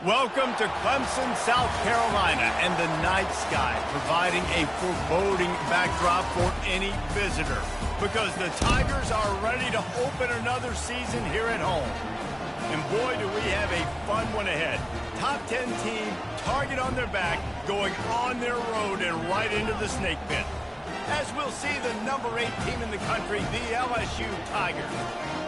Welcome to Clemson, South Carolina, and the night sky providing a foreboding backdrop for any visitor because the Tigers are ready to open another season here at home. And boy, do we have a fun one ahead. Top 10 team, target on their back, going on their road and right into the snake pit. As we'll see the number 8 team in the country, the LSU Tigers,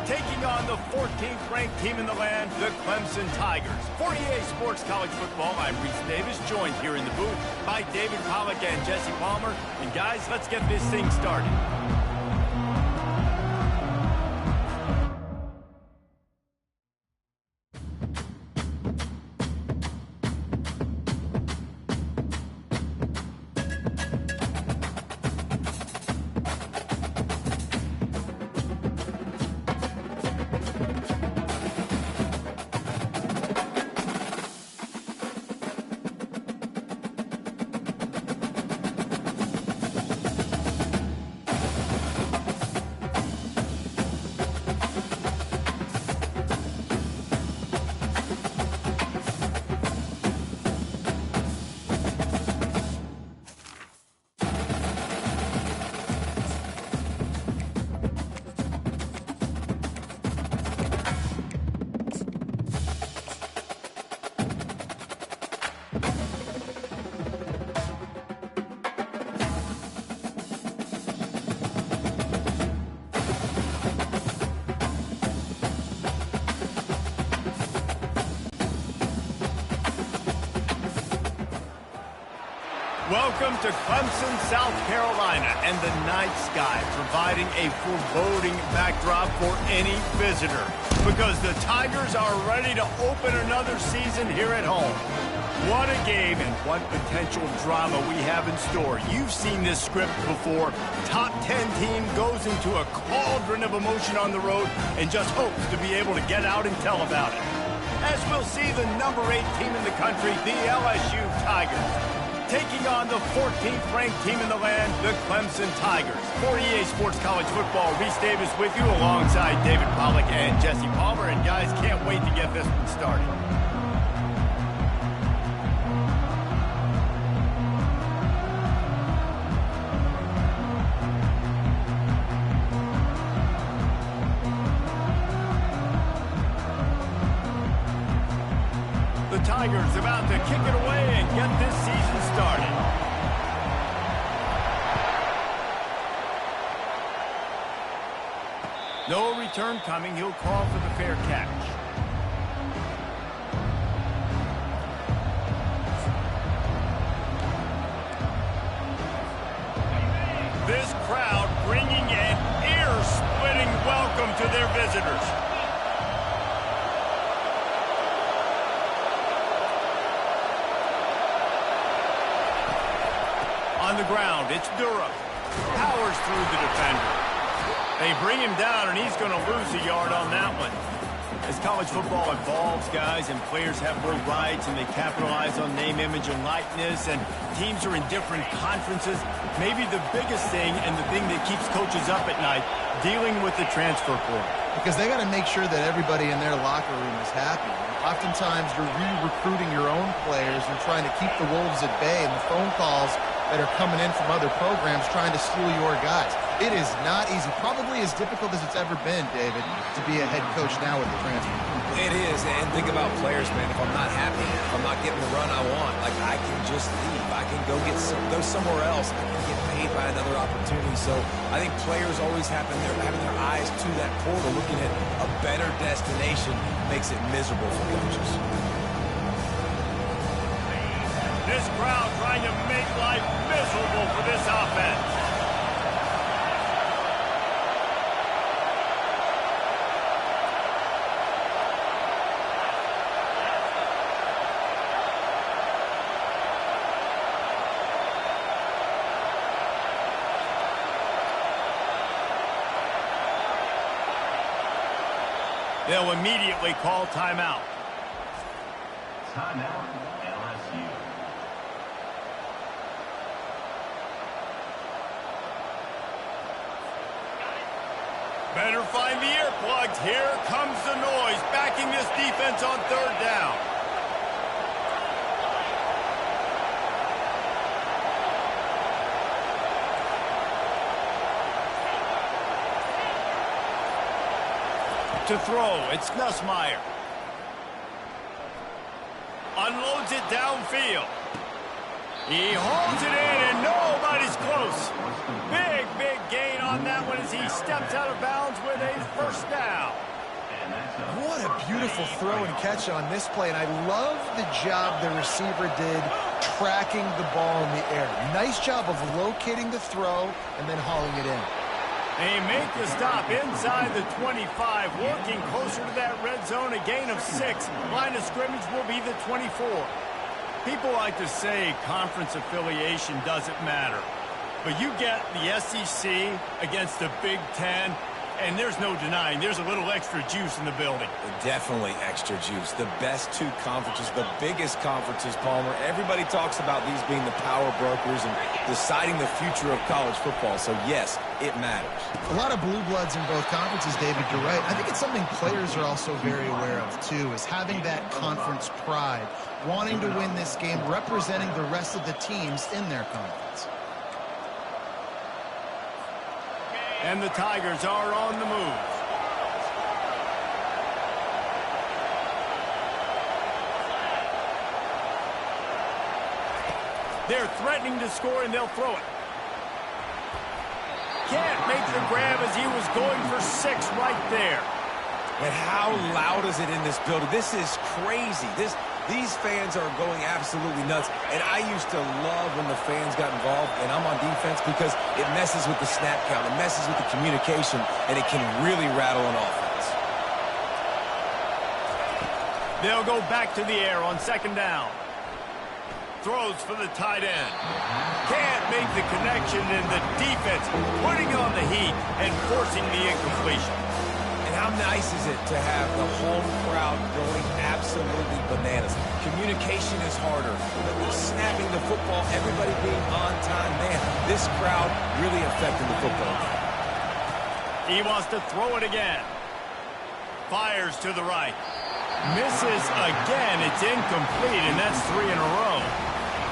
taking on the 14th ranked team in the land, the Clemson Tigers. For EA Sports College Football, I'm Reese Davis, joined here in the booth by David Pollack and Jesse Palmer. And guys, let's get this thing started. Welcome to Clemson, South Carolina, and the night sky providing a foreboding backdrop for any visitor because the Tigers are ready to open another season here at home. What a game and what potential drama we have in store. You've seen this script before. Top 10 team goes into a cauldron of emotion on the road and just hopes to be able to get out and tell about it. As we'll see the number 8 team in the country, the LSU Tigers, taking on the 14th ranked team in the land, the Clemson Tigers. For EA Sports College Football, Reese Davis with you alongside David Pollack and Jesse Palmer. And guys, can't wait to get this one started. The Tigers about to kick it away and get this season started. No return coming. He'll call for the fair catch. This crowd bringing an ear-splitting welcome to their visitors. On the ground, it's Durham. Powers through the defender. They bring him down, and he's going to lose a yard on that one. As college football evolves, guys, and players have more rights, and they capitalize on name, image, and likeness, and teams are in different conferences, maybe the biggest thing and the thing that keeps coaches up at night, dealing with the transfer portal. Because they got to make sure that everybody in their locker room is happy. Oftentimes, you're re-recruiting your own players. You're trying to keep the wolves at bay, and the phone calls that are coming in from other programs trying to steal your guys. It is not easy. Probably as difficult as it's ever been, David, to be a head coach now with the transfer. It is, and think about players, man. If I'm not happy, if I'm not getting the run I want, like I can just leave. I can go somewhere else. I can get paid by another opportunity. So I think players always having their eyes to that portal, looking at a better destination, makes it miserable for coaches. This crowd trying to make life miserable for this offense. They'll immediately call timeout. Timeout, LSU. Better find the earplugs. Here comes the noise, backing this defense on third down. To throw, it's Nussmeier. Unloads it downfield. He holds it in, and nobody's close. Big, big gain on that one as he steps out of bounds with a first down. What a beautiful throw and catch on this play, and I love the job the receiver did tracking the ball in the air. Nice job of locating the throw and then hauling it in. They make the stop inside the 25, working closer to that red zone, a gain of 6. Line of scrimmage will be the 24. People like to say conference affiliation doesn't matter, but you get the SEC against the Big Ten, and there's no denying there's a little extra juice in the building. Definitely extra juice. The best two conferences, the biggest conferences, Palmer. Everybody talks about these being the power brokers and deciding the future of college football. So, yes, it matters. A lot of blue bloods in both conferences, David. You're right. I think it's something players are also very aware of, too, is having that conference pride, wanting to win this game, representing the rest of the teams in their conference. And the Tigers are on the move. They're threatening to score, and they'll throw it. Can't make the grab as he was going for 6 right there. And how loud is it in this building? This is crazy. These fans are going absolutely nuts. And I used to love when the fans got involved, and I'm on defense, because it messes with the snap count. It messes with the communication, and it can really rattle an offense. They'll go back to the air on 2nd down. Throws for the tight end. Can't make the connection, and the defense putting on the heat and forcing the incompletion. How nice is it to have the home crowd going absolutely bananas? Communication is harder. But snapping the football, everybody being on time, man, this crowd really affecting the football. He wants to throw it again. Fires to the right. Misses again. It's incomplete, and that's 3 in a row.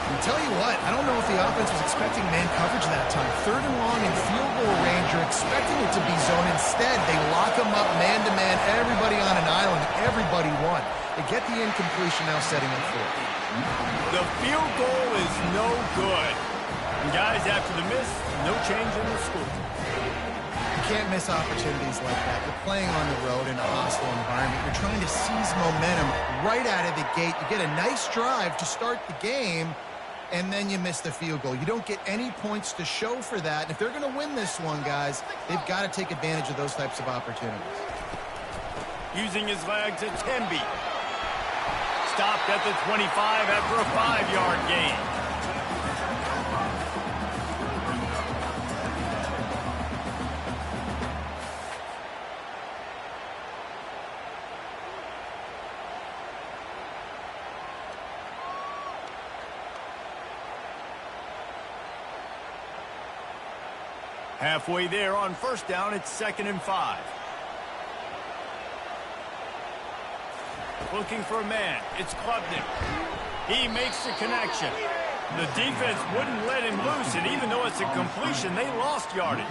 And tell you what, I don't know if the offense was expecting man coverage that time. 3rd and long in field goal range, you're expecting it to be zone. Instead, they lock them up man-to-man, everybody on an island, everybody won. They get the incompletion, now setting up 4th. The field goal is no good. And guys, after the miss, no change in the score. You can't miss opportunities like that. You're playing on the road in a hostile environment. You're trying to seize momentum right out of the gate. You get a nice drive to start the game, and then you miss the field goal. You don't get any points to show for that. And if they're going to win this one, guys, they've got to take advantage of those types of opportunities. Using his legs, it's Hemby. Stopped at the 25 after a 5-yard gain. Halfway there on 1st down, it's 2nd and 5. Looking for a man, it's Klubnik. He makes the connection. The defense wouldn't let him loose, and even though it's a completion, they lost yardage.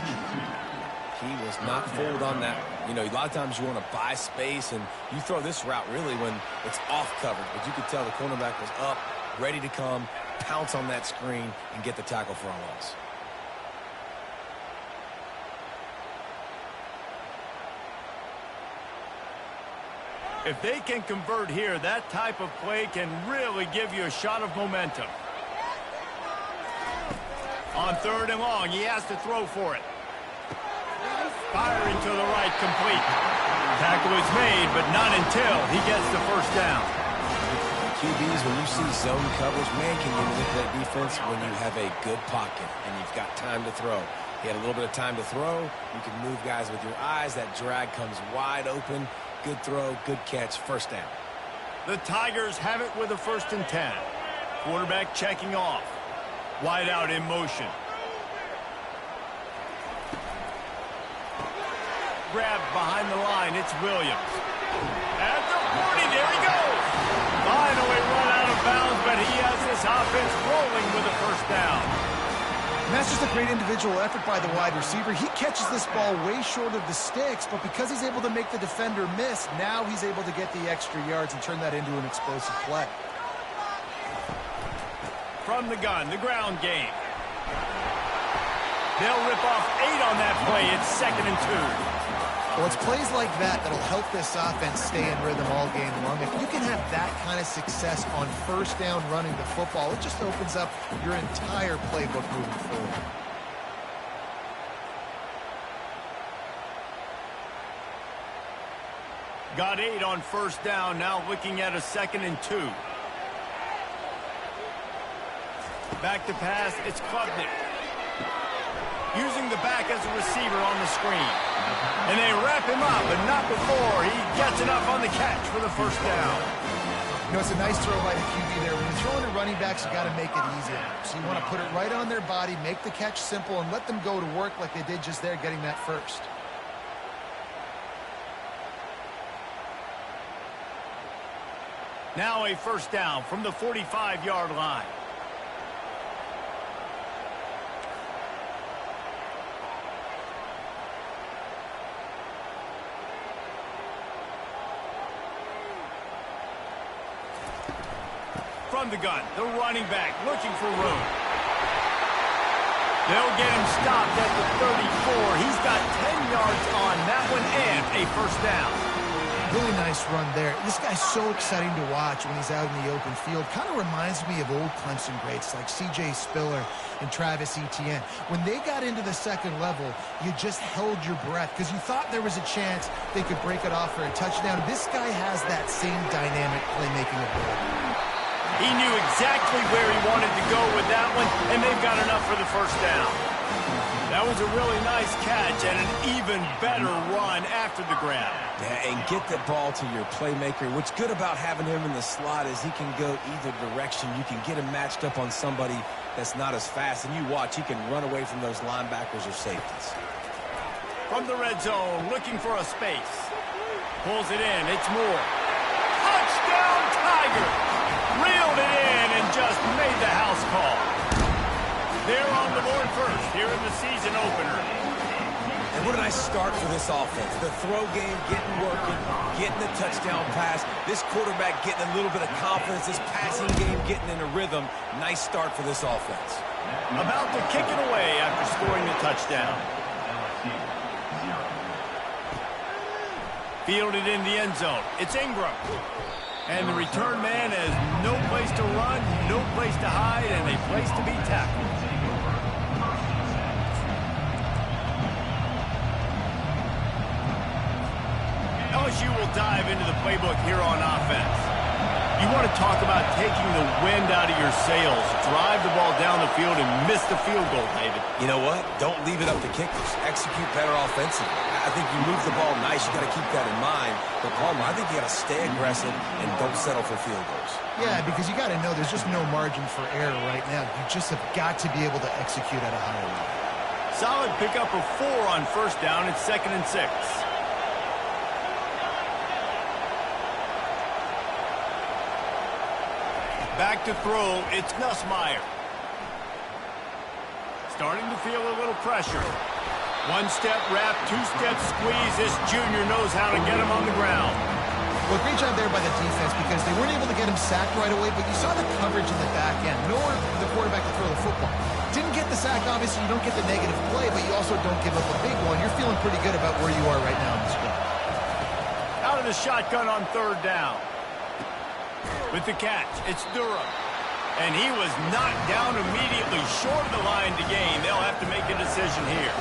He was not fooled on that. You know, a lot of times you want to buy space, and you throw this route really when it's off coverage. But you could tell the cornerback was up, ready to come, pounce on that screen, and get the tackle for a loss. If they can convert here, that type of play can really give you a shot of momentum. On 3rd and long, he has to throw for it. Firing to the right, complete. Tackle is made, but not until he gets the 1st down. QBs, when you see zone coverage, man, can you manipulate defense when you have a good pocket and you've got time to throw. He had a little bit of time to throw. You can move guys with your eyes. That drag comes wide open. Good throw, good catch, 1st down. The Tigers have it with a 1st and 10. Quarterback checking off. Wide out in motion. Grabbed behind the line, it's Williams. At the 40, there he goes. Finally run out of bounds, but he has this offense rolling with a 1st down. And that's just a great individual effort by the wide receiver. He catches this ball way short of the sticks, but because he's able to make the defender miss, now he's able to get the extra yards and turn that into an explosive play. From the gun, the ground game. They'll rip off 8 on that play. It's 2nd and 2. Well, it's plays like that that'll help this offense stay in rhythm all game long. If you can have that kind of success on first down running the football, it just opens up your entire playbook moving forward. Got 8 on first down, now looking at a 2nd and 2. Back to pass, it's Klubnik. Using the back as a receiver on the screen. And they wrap him up, but not before he gets enough on the catch for the first down. You know, it's a nice throw by the QB there. When you're throwing to running backs, you got to make it easy. So you want to put it right on their body, make the catch simple, and let them go to work like they did just there, getting that first. Now a first down from the 45-yard line. From the gun, the running back looking for room. They'll get him stopped at the 34. He's got 10 yards on that one and a first down. Really nice run there. This guy's so exciting to watch when he's out in the open field. Kind of reminds me of old Clemson greats like C.J. Spiller and Travis Etienne. When they got into the second level, you just held your breath because you thought there was a chance they could break it off for a touchdown. This guy has that same dynamic playmaking ability. He knew exactly where he wanted to go with that one, and they've got enough for the first down. That was a really nice catch and an even better run after the grab. Yeah, and get the ball to your playmaker. What's good about having him in the slot is he can go either direction. You can get him matched up on somebody that's not as fast, and you watch, he can run away from those linebackers or safeties. From the red zone, looking for a space. Pulls it in, it's Moore. Touchdown, Tigers! Reeled it in and just made the house call. They're on the board first here in the season opener. And what a nice start for this offense. The throw game getting working, getting the touchdown pass. This quarterback getting a little bit of confidence. This passing game getting in a rhythm. Nice start for this offense. About to kick it away after scoring the touchdown. Fielded in the end zone. It's Ingram. And the return man has no place to run, no place to hide, and a place to be tackled. LSU will dive into the playbook here on offense. You want to talk about taking the wind out of your sails. Drive the ball down the field and miss the field goal, David. You know what? Don't leave it up to kickers. Execute better offensively. I think you move the ball nice. You got to keep that in mind. But Palmer, I think you got to stay aggressive and don't settle for field goals. Yeah, because you got to know there's just no margin for error right now. You just have got to be able to execute at a higher level. Solid pickup of 4 on first down. It's 2nd and 6. Back to throw, it's Nussmeier. Starting to feel a little pressure. One-step wrap, two-step squeeze. This junior knows how to get him on the ground. Well, great job there by the defense because they weren't able to get him sacked right away, but you saw the coverage in the back end. Nowhere for the quarterback to throw the football. Didn't get the sack, obviously. You don't get the negative play, but you also don't give up a big one. You're feeling pretty good about where you are right now in this game. Out of the shotgun on third down. With the catch, it's Durham. And he was knocked down immediately short of the line to gain. They'll have to make a decision here.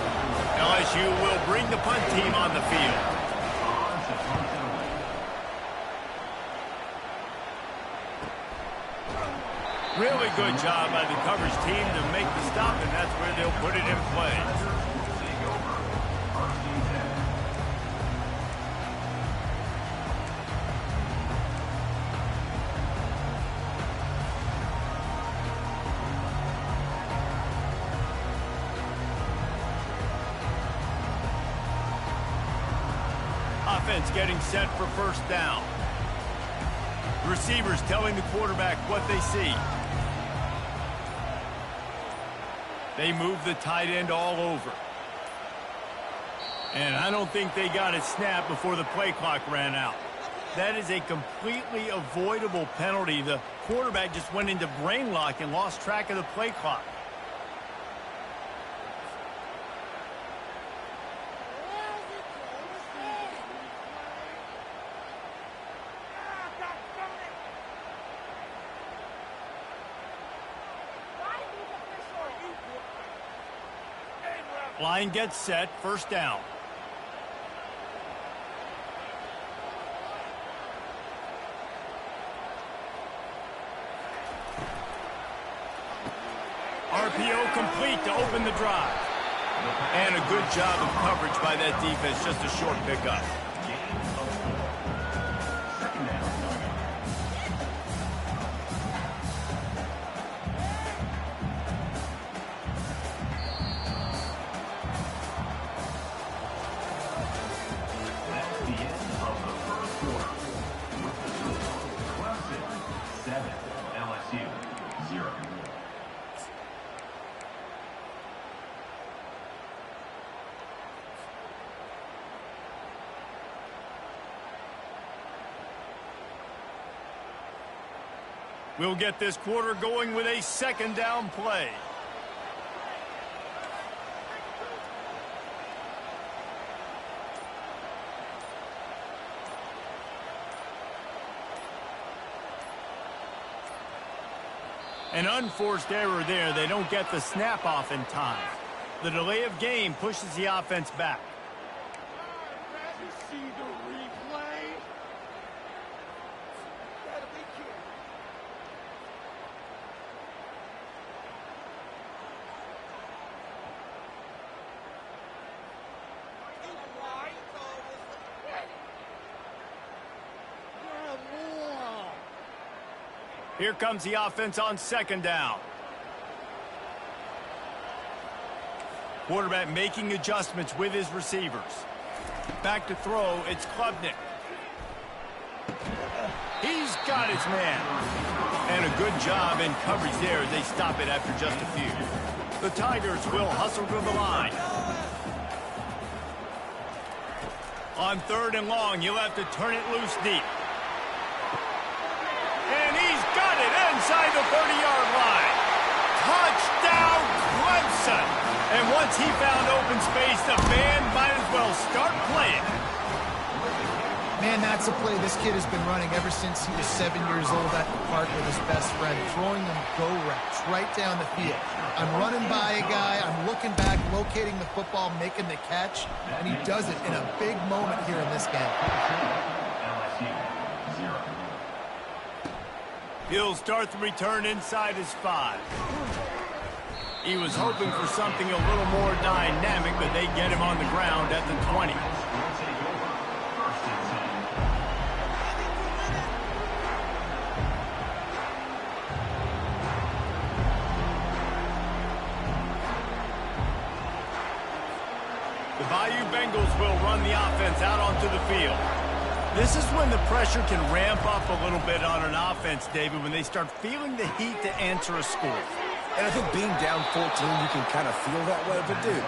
LSU will bring the punt team on the field. Really good job by the coverage team to make the stop, and that's where they'll put it in play. Offense getting set for first down. Receivers telling the quarterback what they see. They move the tight end all over. And I don't think they got it snapped before the play clock ran out. That is a completely avoidable penalty. The quarterback just went into brain lock and lost track of the play clock. Line gets set, first down. RPO complete to open the drive. And a good job of coverage by that defense, just a short pickup. We'll get this quarter going with a second down play. An unforced error there. They don't get the snap off in time. The delay of game pushes the offense back. Here comes the offense on second down. Quarterback making adjustments with his receivers. Back to throw, it's Klubnik. He's got his man. And a good job in coverage there as they stop it after just a few. The Tigers will hustle to the line. On third and long, you'll have to turn it loose deep. And he's got it inside the 30-yard line. Touchdown, Clemson. And once he found open space, the band might as well start playing. Man, that's a play this kid has been running ever since he was 7 years old at the park with his best friend, throwing them go routes right down the field. I'm running by a guy, I'm looking back, locating the football, making the catch, and he does it in a big moment here in this game. He'll start the return inside his 5. He was hoping for something a little more dynamic, but they get him on the ground at the 20. The Bayou Bengals will run the offense out onto the field. This is when the pressure can ramp up a little bit on an offense, David, when they start feeling the heat to answer a score. And I think being down 14, you can kind of feel that way. But, dude,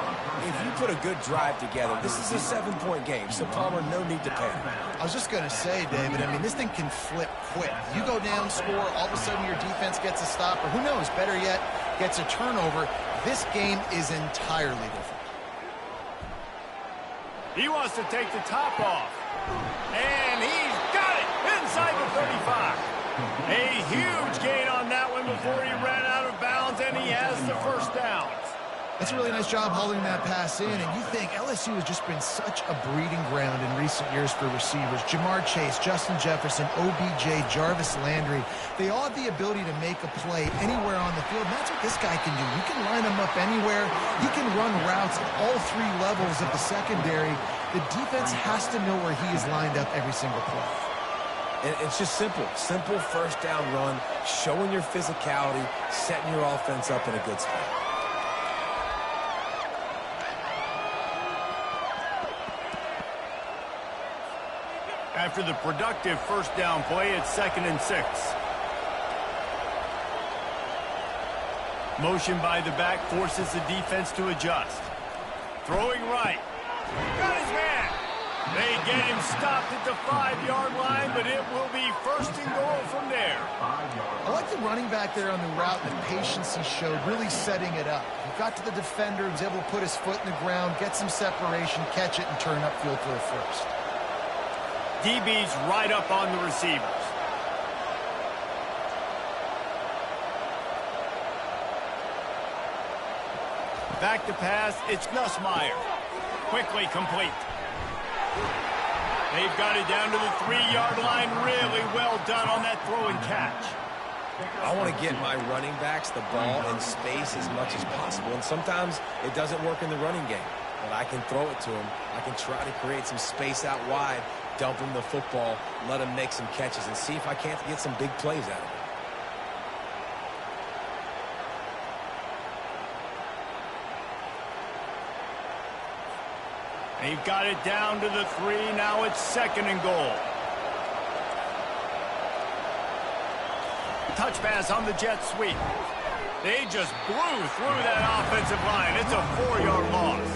if you put a good drive together, this is a 7-point game, so Palmer, no need to panic. I was just going to say, David, I mean, this thing can flip quick. You go down, score, all of a sudden your defense gets a stop, or who knows, better yet, gets a turnover. This game is entirely different. He wants to take the top off. And he's got it inside the 35. A huge gain on that one before he ran out of bounds, and he has the first down. That's a really nice job holding that pass in, and you think LSU has just been such a breeding ground in recent years for receivers. Jamar Chase, Justin Jefferson, OBJ, Jarvis Landry, they all have the ability to make a play anywhere on the field, and that's what this guy can do. You can line him up anywhere. He can run routes at all 3 levels of the secondary. The defense has to know where he is lined up every single play. And it's just simple first down run, showing your physicality, setting your offense up in a good spot. After the productive first down play, it's 2nd and 6. Motion by the back forces the defense to adjust. Throwing right. Got his man. They get him stopped at the 5-yard line, but it will be first and goal from there. I like the running back there on the route and the patience he showed, really setting it up. He got to the defender, was able to put his foot in the ground, get some separation, catch it, and turn upfield for a first. DB's right up on the receivers. Back to pass, it's Nussmeier. Quickly complete. They've got it down to the 3-yard line. Really well done on that throw and catch. I want to get my running backs the ball in space as much as possible, and sometimes it doesn't work in the running game. But I can throw it to him. I can try to create some space out wide, dump him the football, let him make some catches, and see if I can't get some big plays out of him. They've got it down to the 3. Now it's second and goal. Touch pass on the jet sweep. They just blew through that offensive line. It's a 4-yard loss.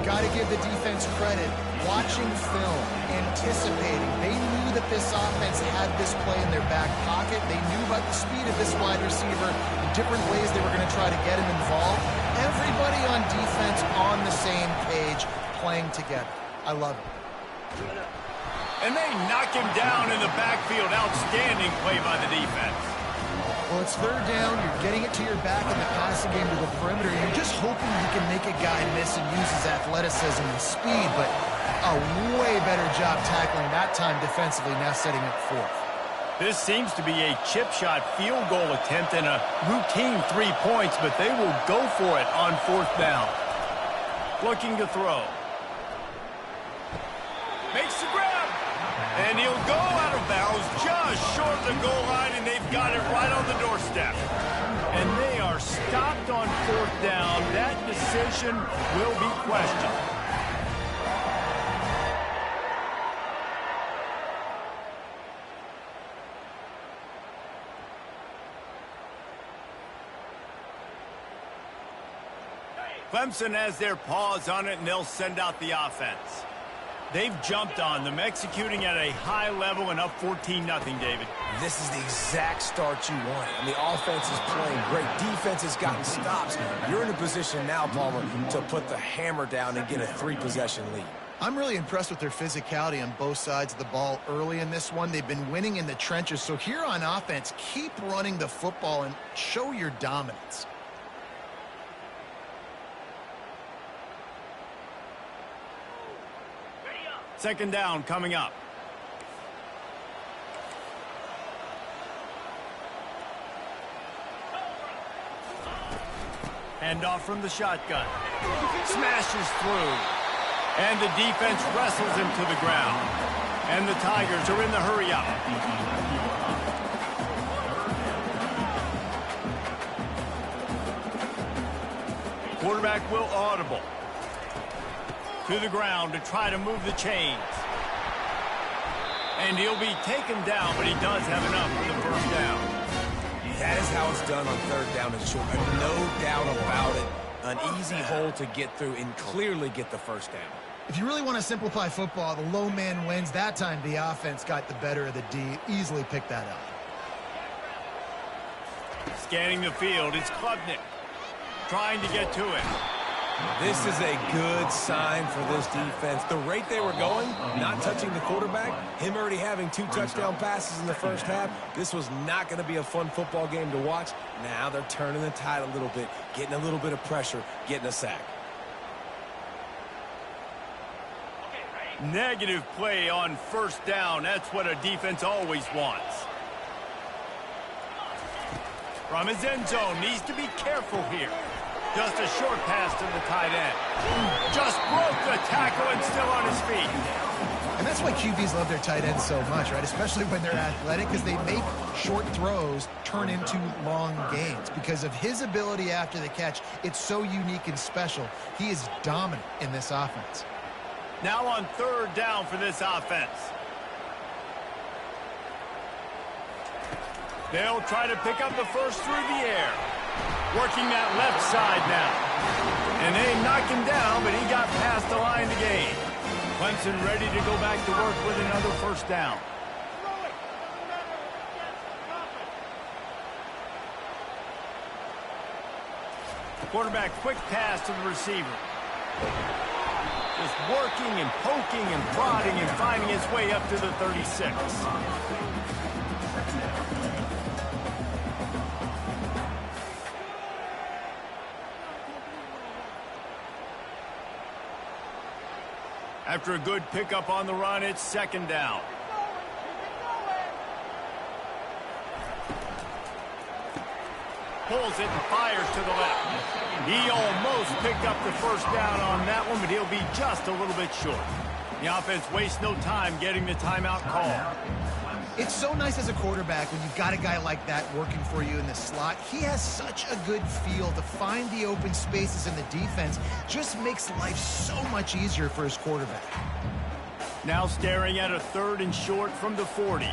Got to give the defense credit. Watching film, anticipating. They knew that this offense had this play in their back pocket. They knew about the speed of this wide receiver, the different ways they were going to try to get him involved. Everybody on defense on the same page, playing together. I love it. And they knock him down in the backfield. Outstanding play by the defense. Well, it's third down. You're getting it to your back in the passing game to the perimeter. You're just hoping you can make a guy miss and use his athleticism and speed, but a way better job tackling that time defensively, now setting up fourth. This seems to be a chip shot field goal attempt and a routine 3 points, but they will go for it on fourth down. Looking to throw. Makes the grab. And he'll go out of bounds just short of the goal line, and they've got it right on the doorstep. And they are stopped on fourth down. That decision will be questioned. Clemson has their paws on it, and they'll send out the offense. They've jumped on them, executing at a high level and up 14-0, David. This is the exact start you want. And the offense is playing great. Defense has gotten stops. You're in a position now, Palmer, to put the hammer down and get a 3-possession lead. I'm really impressed with their physicality on both sides of the ball early in this one. They've been winning in the trenches. So here on offense, keep running the football and show your dominance. Second down coming up. Handoff from the shotgun. Smashes through. And the defense wrestles him to the ground. And the Tigers are in the hurry up. Quarterback will audible. To the ground to try to move the chains. And he'll be taken down, but he does have enough for the first down. That is how it's done on third down and short. No doubt about it. An easy hole to get through and clearly get the first down. If you really want to simplify football, the low man wins. That time the offense got the better of the D. Easily picked that up. Scanning the field, it's Klubnik. Trying to get to it. This is a good sign for this defense. The rate they were going, not touching the quarterback, him already having 2 touchdown passes in the first half, this was not going to be a fun football game to watch. Now they're turning the tide a little bit, getting a little bit of pressure, getting a sack. Negative play on first down. That's what a defense always wants. From his end zone, needs to be careful here. Just a short pass to the tight end. Just broke the tackle and still on his feet. And that's why QBs love their tight ends so much, right? Especially when they're athletic, because they make short throws turn into long gains. Because of his ability after the catch, it's so unique and special. He is dominant in this offense. Now on third down for this offense. They'll try to pick up the first through the air. Working that left side now. And they knocked him down, but he got past the line to gain. Clemson ready to go back to work with another first down. Quarterback quick pass to the receiver. Just working and poking and prodding and finding his way up to the 36. After a good pickup on the run, it's second down. Pulls it and fires to the left. He almost picked up the first down on that one, but he'll be just a little bit short. The offense wastes no time getting the timeout call. It's so nice as a quarterback when you've got a guy like that working for you in the slot. He has such a good feel to find the open spaces in the defense. Just makes life so much easier for his quarterback. Now staring at a 3rd and short from the 40.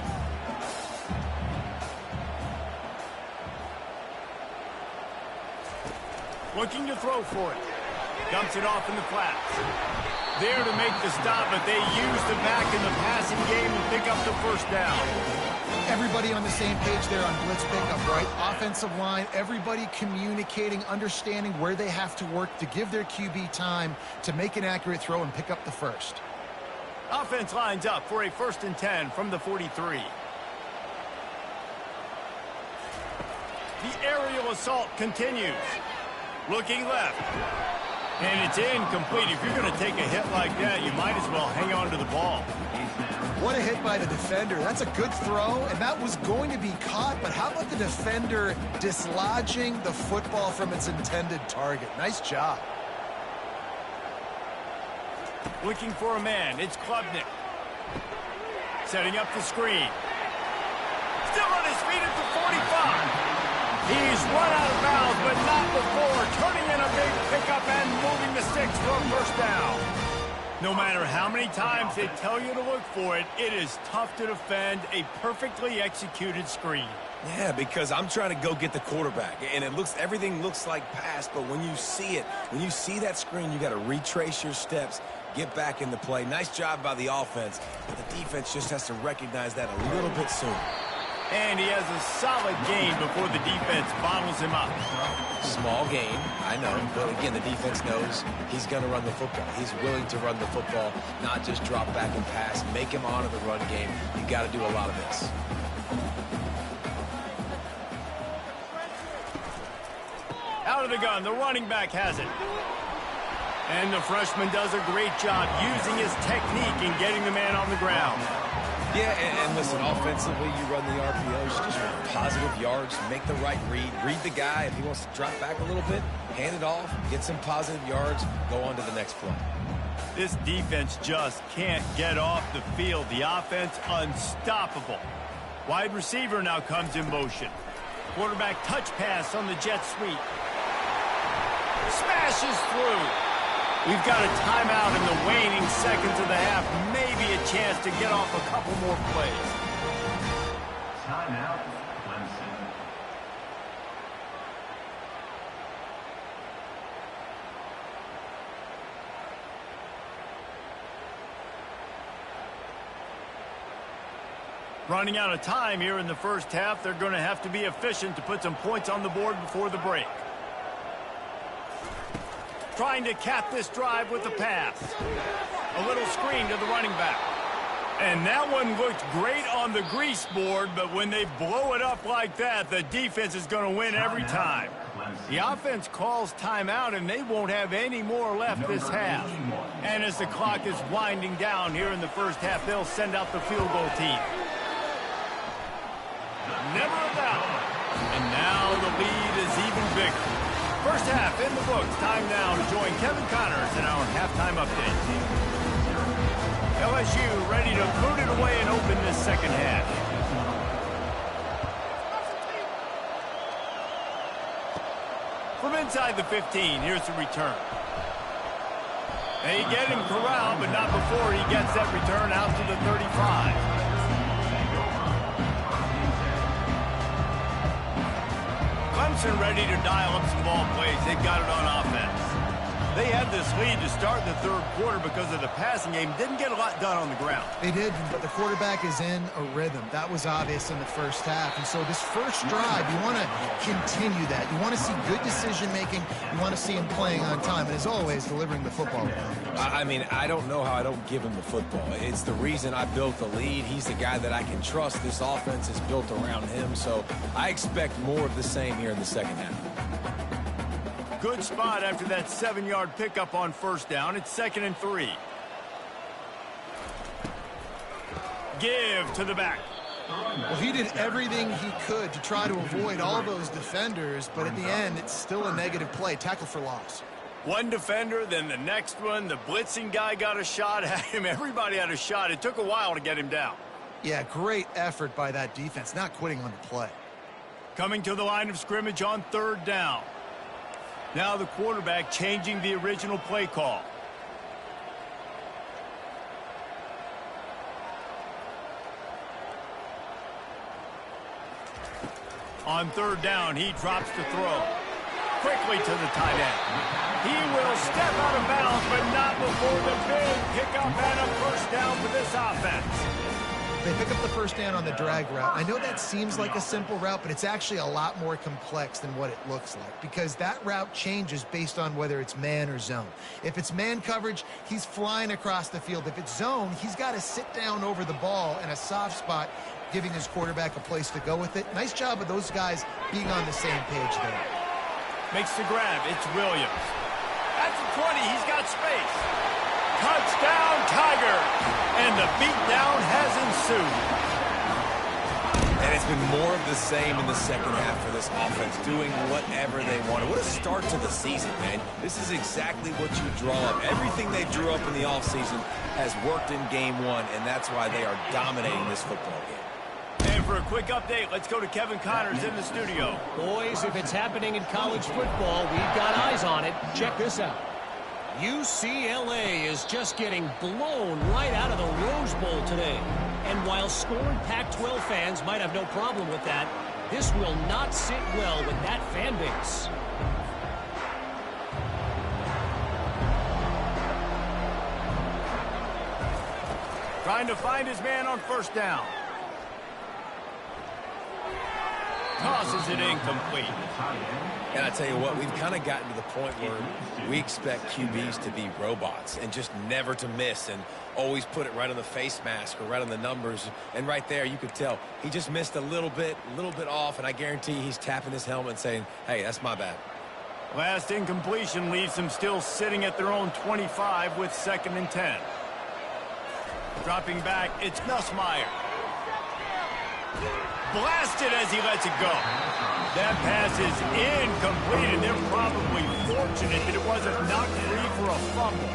Looking to throw for it. Dumps it off in the flats. There to make the stop, but they use the back in the passing game and pick up the first down. Everybody on the same page there on blitz pickup, right? Offensive line, everybody communicating, understanding where they have to work to give their QB time to make an accurate throw and pick up the first. Offense lines up for a 1st and 10 from the 43. The aerial assault continues. Looking left. And it's incomplete. If you're going to take a hit like that, you might as well hang on to the ball. What a hit by the defender. That's a good throw, and that was going to be caught, but how about the defender dislodging the football from its intended target? Nice job. Looking for a man. It's Klubnik. Setting up the screen. Still on his feet at the 45. He's run out of bounds, but not before turning in a big pickup and moving the sticks for a first down. No matter how many times they tell you to look for it, it is tough to defend a perfectly executed screen. Yeah, because I'm trying to go get the quarterback, and everything looks like pass, but when you see it, when you see that screen, you got to retrace your steps, get back in the play. Nice job by the offense, but the defense just has to recognize that a little bit sooner. And he has a solid gain before the defense bottles him up. Small gain, I know, but again, the defense knows he's going to run the football. He's willing to run the football, not just drop back and pass, make him honor the run game. You got to do a lot of this. Out of the gun, the running back has it. And the freshman does a great job using his technique and getting the man on the ground. Yeah, and listen, offensively, you run the RPOs, just run positive yards, make the right read the guy. If he wants to drop back a little bit, hand it off, get some positive yards, go on to the next play. This defense just can't get off the field. The offense unstoppable. Wide receiver now comes in motion. Quarterback touch pass on the jet sweep. Smashes through. We've got a timeout in the waning seconds of the half. Maybe a chance to get off a couple more plays. Timeout, Clemson. Running out of time here in the first half. They're going to have to be efficient to put some points on the board before the break. Trying to cap this drive with the pass. A little screen to the running back. And that one looked great on the grease board, but when they blow it up like that, the defense is going to win every time. The offense calls timeout, and they won't have any more left this half. And as the clock is winding down here in the first half, they'll send out the field goal team. Never a doubt. And now the lead is even bigger. First half in the books. Time now to join Kevin Connors in our halftime update. LSU ready to boot it away and open this second half. From inside the 15, here's the return. They get him corralled, but not before he gets that return out to the 35. Clemson ready to dial up some ball plays. They've got it on offense. They had this lead to start the third quarter because of the passing game. Didn't get a lot done on the ground. They did, but the quarterback is in a rhythm. That was obvious in the first half. And so this first drive, you want to continue that. You want to see good decision-making. You want to see him playing on time. And as always, delivering the football. I mean, I don't know how I don't give him the football. It's the reason I built the lead. He's the guy that I can trust. This offense is built around him. So I expect more of the same here in the second half. Good spot after that 7-yard pickup on first down. It's 2nd and 3. Give to the back. Well, he did everything he could to try to avoid all those defenders, but at the end, it's still a negative play. Tackle for loss. One defender, then the next one. The blitzing guy got a shot at him. Everybody had a shot. It took a while to get him down. Yeah, great effort by that defense, not quitting on the play. Coming to the line of scrimmage on 3rd down. Now the quarterback changing the original play call. On 3rd down, he drops to throw. Quickly to the tight end. He will step out of bounds, but not before the big pickup and a first down for this offense. They pick up the first down on the drag route. I know that seems like a simple route, but it's actually a lot more complex than what it looks like because that route changes based on whether it's man or zone. If it's man coverage, he's flying across the field. If it's zone, he's got to sit down over the ball in a soft spot, giving his quarterback a place to go with it. Nice job of those guys being on the same page there. Makes the grab. It's Williams. At the 20, he's got space. Touchdown, Tigers! And the beatdown has ensued. And it's been more of the same in the second half for this offense, doing whatever they wanted. What a start to the season, man. This is exactly what you draw up. Everything they drew up in the offseason has worked in game one, and that's why they are dominating this football game. And for a quick update, let's go to Kevin Connors in the studio. Boys, if it's happening in college football, we've got eyes on it. Check this out. UCLA is just getting blown right out of the Rose Bowl today. And while scorned Pac-12 fans might have no problem with that, this will not sit well with that fan base. Trying to find his man on first down. Tosses it incomplete. And I tell you what, we've kind of gotten to the point where we expect QBs to be robots and just never to miss and always put it right on the face mask or right on the numbers. And right there, you could tell he just missed a little bit off, and I guarantee he's tapping his helmet and saying, hey, that's my bad. Last incompletion leaves them still sitting at their own 25 with 2nd and 10. Dropping back, it's Nussmeier. Blasted as he lets it go. That pass is incomplete, and they're probably fortunate that it wasn't knocked free for a fumble.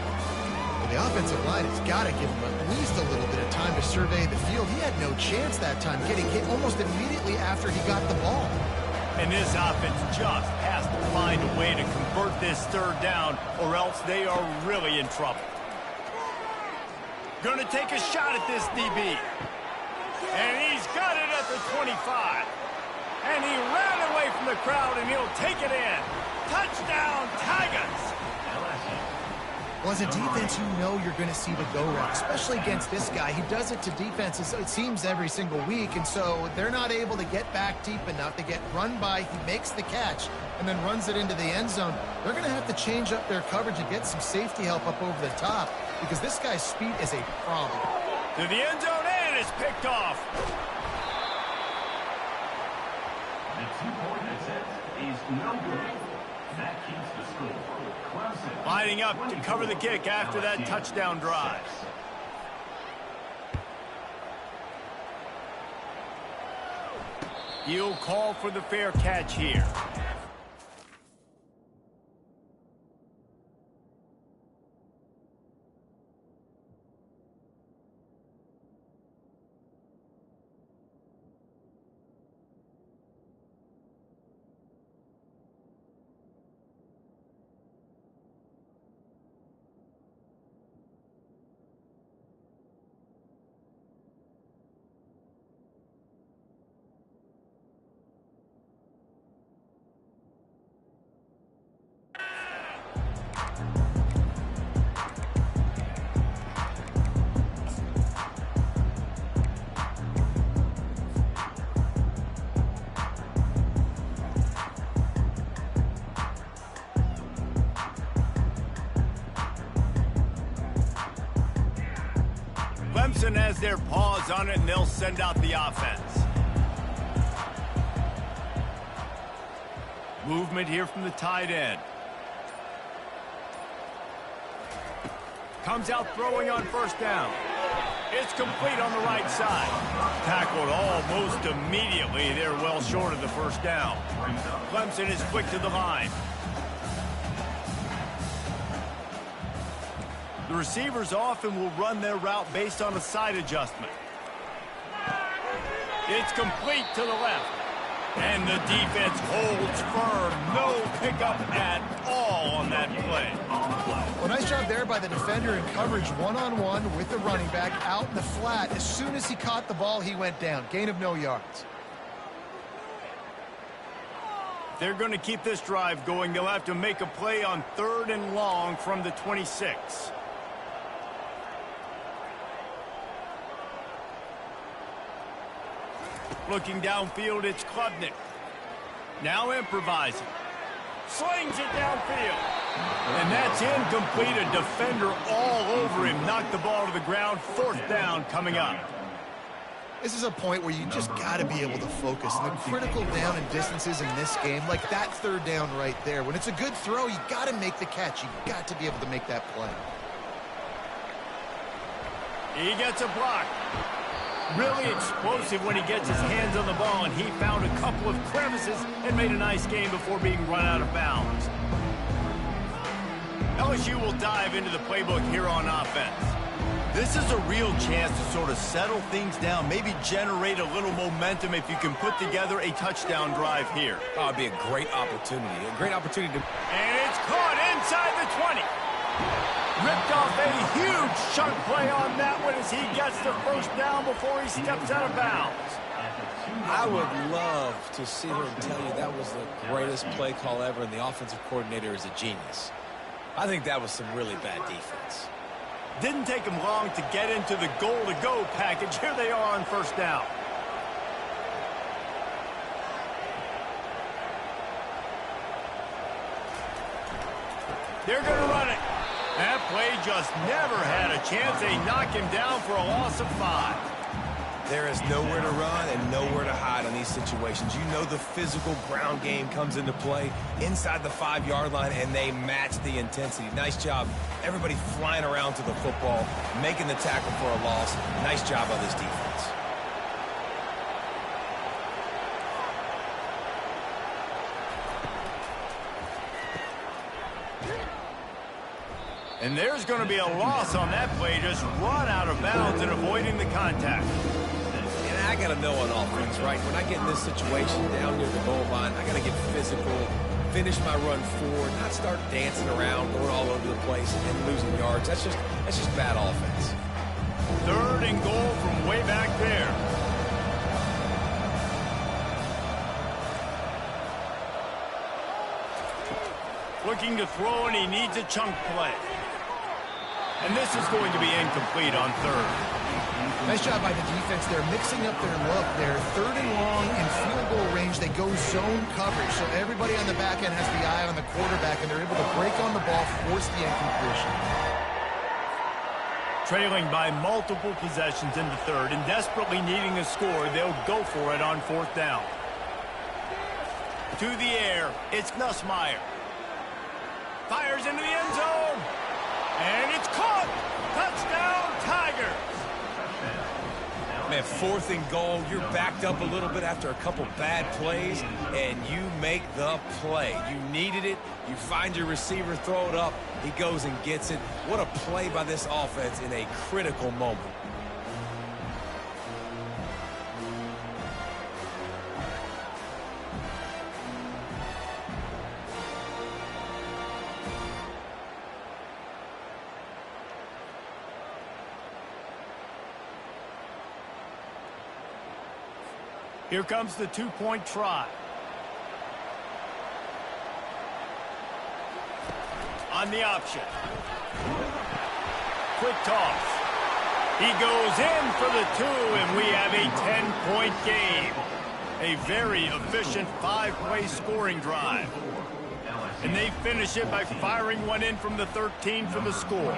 Well, the offensive line has got to give him at least a little bit of time to survey the field. He had no chance that time, getting hit almost immediately after he got the ball. And this offense just has to find a way to convert this 3rd down, or else they are really in trouble. Going to take a shot at this DB. And he's got it at the 25. And he ran away from the crowd, and he'll take it in. Touchdown, Tigers! Well, as a defense, you know you're going to see the go route, especially against this guy. He does it to defenses, it seems, every single week, and so they're not able to get back deep enough. They get run by, he makes the catch, and then runs it into the end zone. They're going to have to change up their coverage and get some safety help up over the top because this guy's speed is a problem. To the end zone, and it's picked off. The 2-point attempt is no good. That keeps the score. Clemson Lining up to cover the kick after that touchdown drive. He'll call for the fair catch here. Clemson has their paws on it, and they'll send out the offense. Movement here from the tight end. Comes out throwing on first down. It's complete on the right side. Tackled almost immediately. They're well short of the first down. Clemson is quick to the line. The receivers often will run their route based on a side adjustment. It's complete to the left. And the defense holds firm. No pickup at all on that play. Well, nice job there by the defender in coverage one-on-one with the running back out in the flat. As soon as he caught the ball, he went down. Gain of no yards. They're going to keep this drive going. They'll have to make a play on 3rd and long from the 26. Looking downfield, it's Klubnik. Now improvising. Slings it downfield. And that's incomplete. A defender all over him. Knocked the ball to the ground. 4th down coming up. This is a point where you just got to be able to focus. And the critical down and distances in this game, like that 3rd down right there. When it's a good throw, you got to make the catch. You got to be able to make that play. He gets a block. Really explosive when he gets his hands on the ball, and he found a couple of crevices and made a nice game before being run out of bounds. LSU will dive into the playbook here on offense. This is a real chance to sort of settle things down, maybe generate a little momentum if you can put together a touchdown drive here. Oh, it'd be a great opportunity. A great opportunity to... And it's caught inside the 20. Ripped off a huge chunk play on that one as he gets the first down before he steps out of bounds. I would love to sit here and tell you that was the greatest play call ever, and the offensive coordinator is a genius. I think that was some really bad defense. Didn't take him long to get into the goal-to-go package. Here they are on first down. They're going to run it. That play just never had a chance. They knock him down for a loss of 5. There is nowhere to run and nowhere to hide on these situations. You know the physical ground game comes into play inside the 5-yard line, and they match the intensity. Nice job. Everybody flying around to the football, making the tackle for a loss. Nice job by this defense. And there's going to be a loss on that play. Just run out of bounds and avoiding the contact. And I got to know on offense, right? When I get in this situation down near the goal line, I got to get physical, finish my run forward, not start dancing around, going all over the place and losing yards. That's just bad offense. 3rd and goal from way back there. Looking to throw, and he needs a chunk play. And this is going to be incomplete on 3rd. Nice job by the defense there, mixing up their look there. 3rd and long in field goal range. They go zone coverage, so everybody on the back end has the eye on the quarterback, and they're able to break on the ball, force the incompletion. Trailing by multiple possessions in the 3rd and desperately needing a score, they'll go for it on 4th down. To the air, it's Nussmeier. Fires into the end zone. And it's caught. Touchdown, Tigers. Man, 4th and goal. You're backed up a little bit after a couple bad plays, and you make the play. You needed it. You find your receiver, throw it up. He goes and gets it. What a play by this offense in a critical moment. Here comes the 2-point try. On the option. Quick toss. He goes in for the 2, and we have a 10-point game. A very efficient 5-play scoring drive. And they finish it by firing one in from the 13 for the score.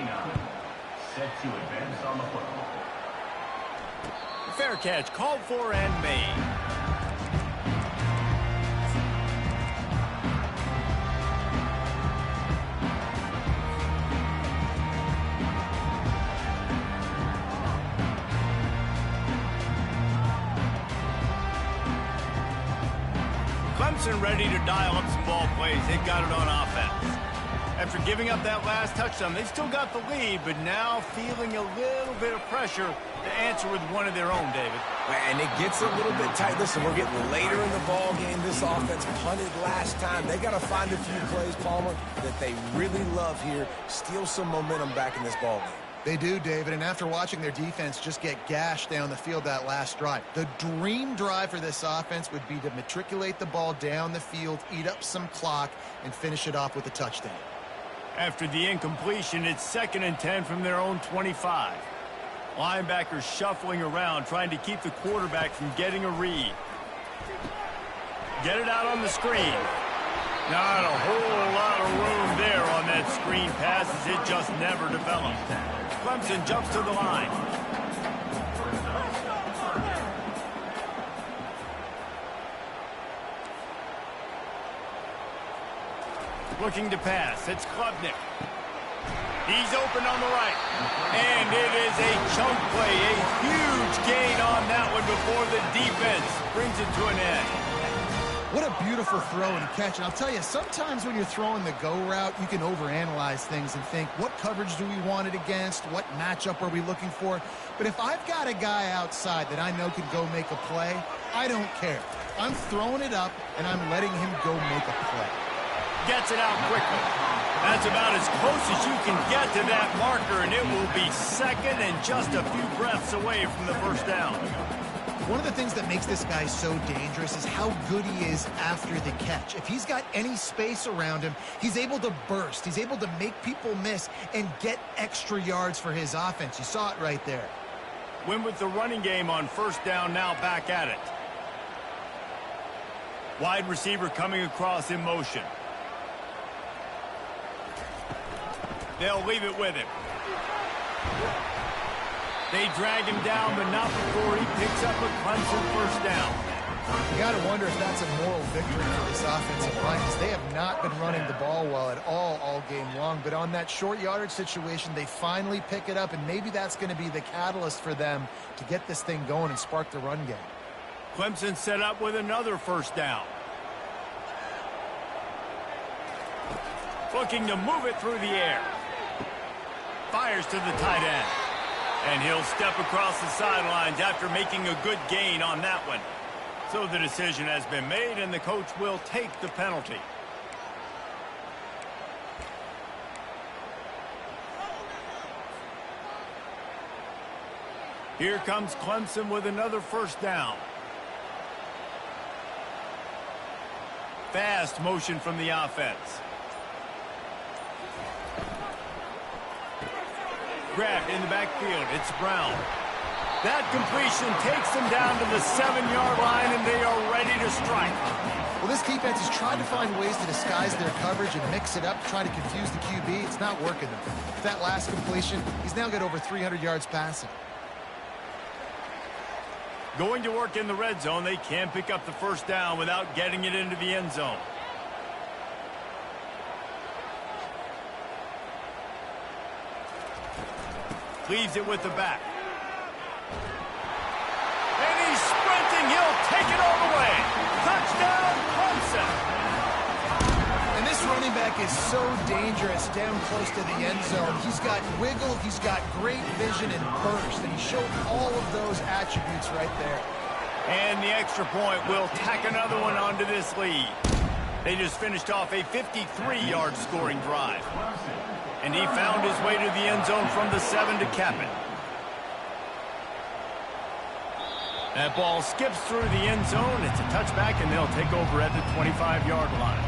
Set to advance on the football. Fair catch, called for and made. Clemson ready to dial up some ball plays. They've got it on offense. After giving up that last touchdown, they still got the lead, but now feeling a little bit of pressure to answer with one of their own, David. And it gets a little bit tight. Listen, we're getting later in the ball game. This offense punted last time. They got to find a few plays, Palmer, that they really love here. Steal some momentum back in this ball game. They do, David, and after watching their defense just get gashed down the field that last drive, the dream drive for this offense would be to matriculate the ball down the field, eat up some clock, and finish it off with a touchdown. After the incompletion, it's 2nd and 10 from their own 25. Linebackers shuffling around, trying to keep the quarterback from getting a read. Get it out on the screen. Not a whole lot of room there on that screen pass as it just never developed. Clemson jumps to the line. Looking to pass. It's Klubnik. He's open on the right. And it is a chunk play. A huge gain on that one before the defense brings it to an end. What a beautiful throw and catch. And I'll tell you, sometimes when you're throwing the go route, you can overanalyze things and think, what coverage do we want it against? What matchup are we looking for? But if I've got a guy outside that I know can go make a play, I don't care. I'm throwing it up, and I'm letting him go make a play. Gets it out quickly. That's about as close as you can get to that marker, and it will be 2nd and just a few breaths away from the first down. One of the things that makes this guy so dangerous is how good he is after the catch. If he's got any space around him, he's able to burst. He's able to make people miss and get extra yards for his offense. You saw it right there. Win with the running game on first down, now back at it. Wide receiver coming across in motion. They'll leave it with him. They drag him down, but not before he picks up a Clemson first down. You got to wonder if that's a moral victory for this offensive line, because they have not been running the ball well at all game long. But on that short yardage situation, they finally pick it up, and maybe that's going to be the catalyst for them to get this thing going and spark the run game. Clemson set up with another first down. Looking to move it through the air. Fires to the tight end. And he'll step across the sidelines after making a good gain on that one. So the decision has been made, and the coach will take the penalty. Here comes Clemson with another first down. Fast motion from the offense. Grabbed in the backfield. It's Brown. That completion takes them down to the 7-yard line, and they are ready to strike. Well, this defense has tried to find ways to disguise their coverage and mix it up, try to confuse the QB. It's not working. With that last completion, he's now got over 300 yards passing. Going to work in the red zone, they can pick up the first down without getting it into the end zone. Leaves it with the back. And he's sprinting. He'll take it all the way. Touchdown, Clemson. And this running back is so dangerous down close to the end zone. He's got wiggle, he's got great vision and burst, and he showed all of those attributes right there. And the extra point will tack another one onto this lead. They just finished off a 53-yard scoring drive. And he found his way to the end zone from the 7 to cap it. That ball skips through the end zone. It's a touchback, and they'll take over at the 25-yard line.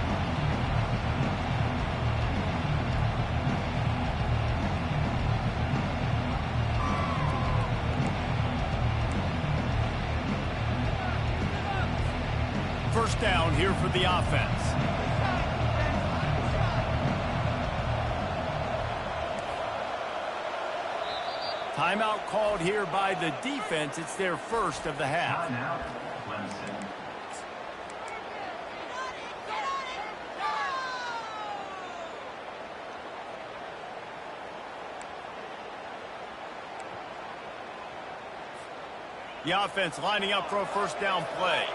First down here for the offense. Timeout called here by the defense. It's their first of the half. Timeout, Clemson. The offense lining up for a first down play.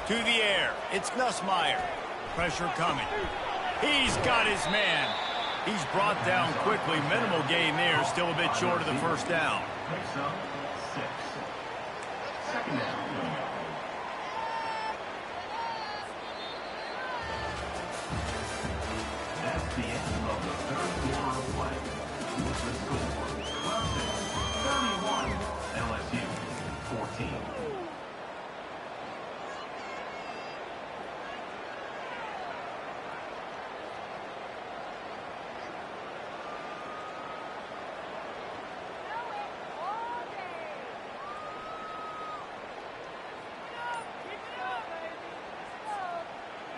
To the air. It's Nussmeier. Pressure coming. He's got his man. He's brought down quickly. Minimal gain there. Still a bit short of the first down. Picks up 6. Second down. That's the end of the third quarter of play. With the score, Clemson 31, LSU 14.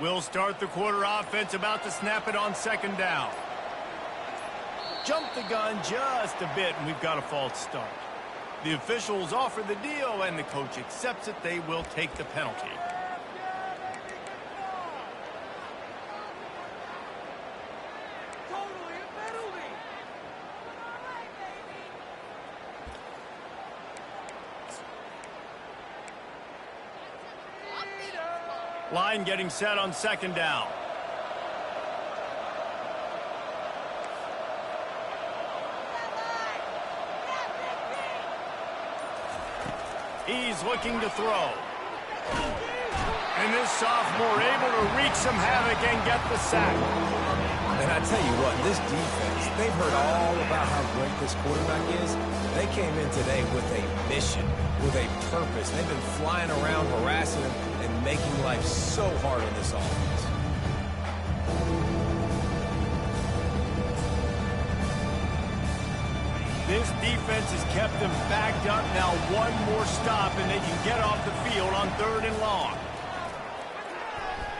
We'll start the quarter offense, about to snap it on second down. Jump the gun just a bit, and we've got a false start. The officials offer the deal, and the coach accepts it. They will take the penalty. Line getting set on second down. He's looking to throw. And this sophomore able to wreak some havoc and get the sack. And I tell you what, this defense, they've heard all about how great this quarterback is. They came in today with a mission, with a purpose. They've been flying around, harassing him, and making life so hard on this offense. This defense has kept them backed up. Now one more stop, and they can get off the field on 3rd and long.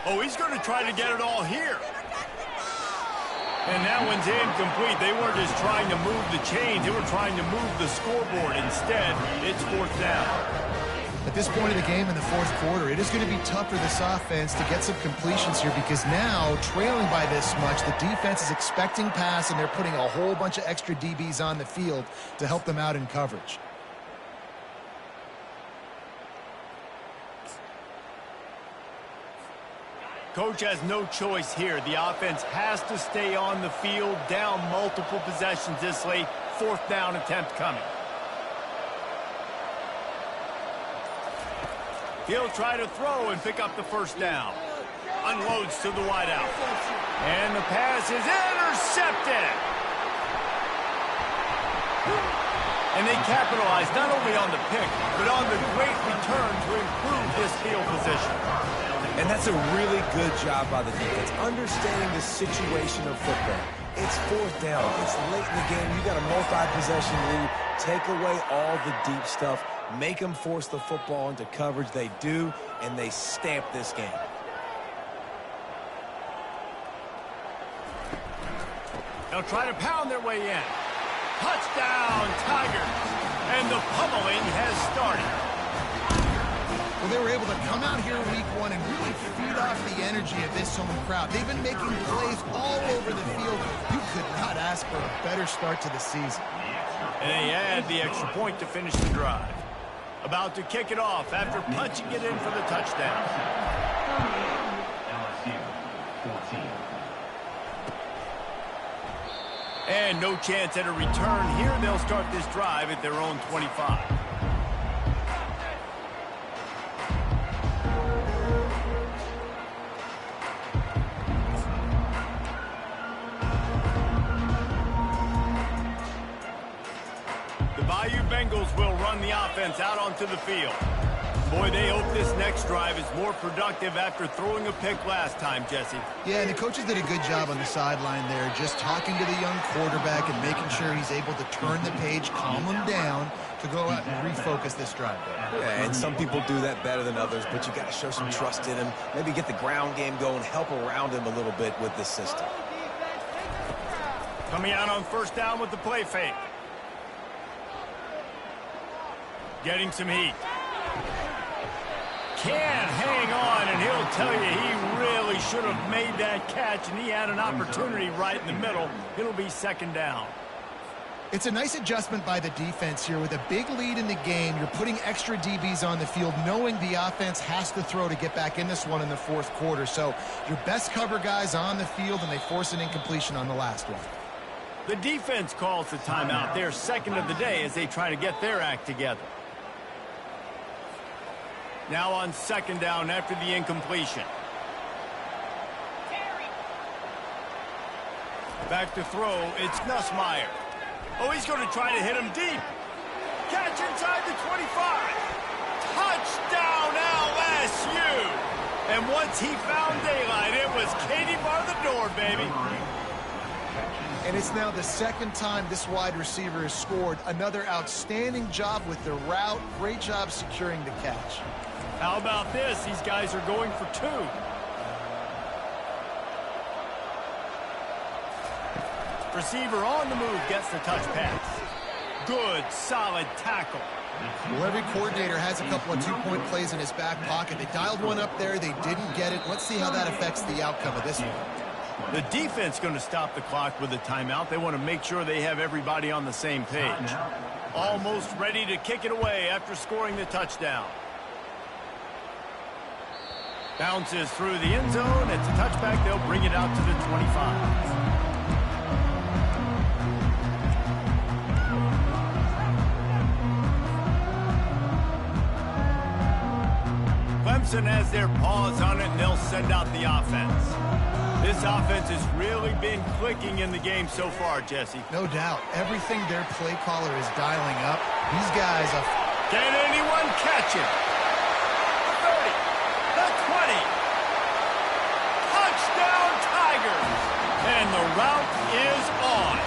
Oh, he's going to try to get it all here. And that one's incomplete. They weren't just trying to move the chains. They were trying to move the scoreboard. Instead, it's 4th down. At this point of the game in the 4th quarter, it is going to be tough for this offense to get some completions here because now, trailing by this much, the defense is expecting pass, and they're putting a whole bunch of extra DBs on the field to help them out in coverage. Coach has no choice here. The offense has to stay on the field, down multiple possessions this late. 4th down attempt coming. He'll try to throw and pick up the first down. Unloads to the wideout. And the pass is intercepted. And they capitalize not only on the pick, but on the great return to improve this field position. And that's a really good job by the defense, understanding the situation of football. It's 4th down. It's late in the game. You got a multi-possession lead. Take away all the deep stuff. Make them force the football into coverage. They do, and they stamp this game. They'll try to pound their way in. Touchdown, Tigers. And the pummeling has started. Well, they were able to come out here week 1 and really feed off the energy of this home crowd. They've been making plays all over the field. You could not ask for a better start to the season. And they add the extra point to finish the drive. About to kick it off after punching it in for the touchdown. LSU 14. And no chance at a return here. They'll start this drive at their own 25. Bengals will run the offense out onto the field. Boy, they hope this next drive is more productive after throwing a pick last time, Jesse. Yeah, and the coaches did a good job on the sideline there, just talking to the young quarterback and making sure he's able to turn the page, calm him down to go out and refocus this drive. Yeah, and some people do that better than others, but you got to show some trust in him, maybe get the ground game going, help around him a little bit with this system. Coming out on first down with the play fake. Getting some heat. Can't hang on, and he'll tell you he really should have made that catch, and he had an opportunity right in the middle. It'll be second down. It's a nice adjustment by the defense here. With a big lead in the game, you're putting extra DBs on the field, knowing the offense has to throw to get back in this one in the fourth quarter. So your best cover guys on the field, and they force an incompletion on the last one. The defense calls the timeout. Their second of the day as they try to get their act together. Now on second down after the incompletion. Back to throw, it's Nussmeier. Oh, he's going to try to hit him deep. Catch inside the 25. Touchdown, LSU. And once he found daylight, it was Katie bar the door, baby. And it's now the second time this wide receiver has scored. Another outstanding job with the route. Great job securing the catch. How about this? These guys are going for two. Receiver on the move gets the touch pass. Good, solid tackle. Well, every coordinator has a couple of two-point plays in his back pocket. They dialed one up there. They didn't get it. Let's see how that affects the outcome of this one. The defense going to stop the clock with a timeout. They want to make sure they have everybody on the same page. Almost ready to kick it away after scoring the touchdown. Bounces through the end zone. It's a touchback. They'll bring it out to the 25. Clemson has their paws on it, and they'll send out the offense. This offense has really been clicking in the game so far, Jesse. No doubt. Everything their play caller is dialing up. These guys are... Can anyone catch it? 30, the 20. Touchdown, Tigers. And the route is on.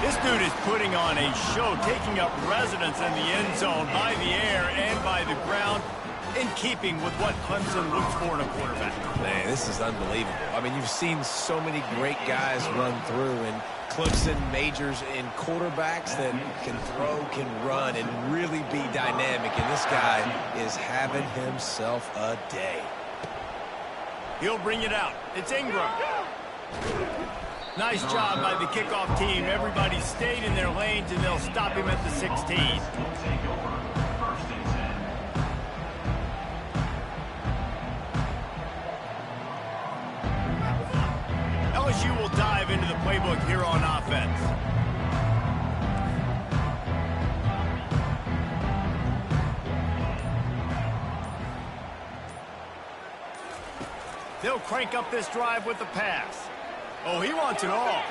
This dude is putting on a show, taking up residence in the end zone by the air and by the ground, in keeping with what Clemson looks for in a quarterback. Man, this is unbelievable. I mean, you've seen so many great guys run through, and Clemson majors in quarterbacks that can throw, can run, and really be dynamic. And this guy is having himself a day. He'll bring it out. It's Ingram. Nice job by the kickoff team. Everybody stayed in their lanes, and they'll stop him at the 16. LSU will dive into the playbook here on offense. They'll crank up this drive with the pass. Oh, he wants it all.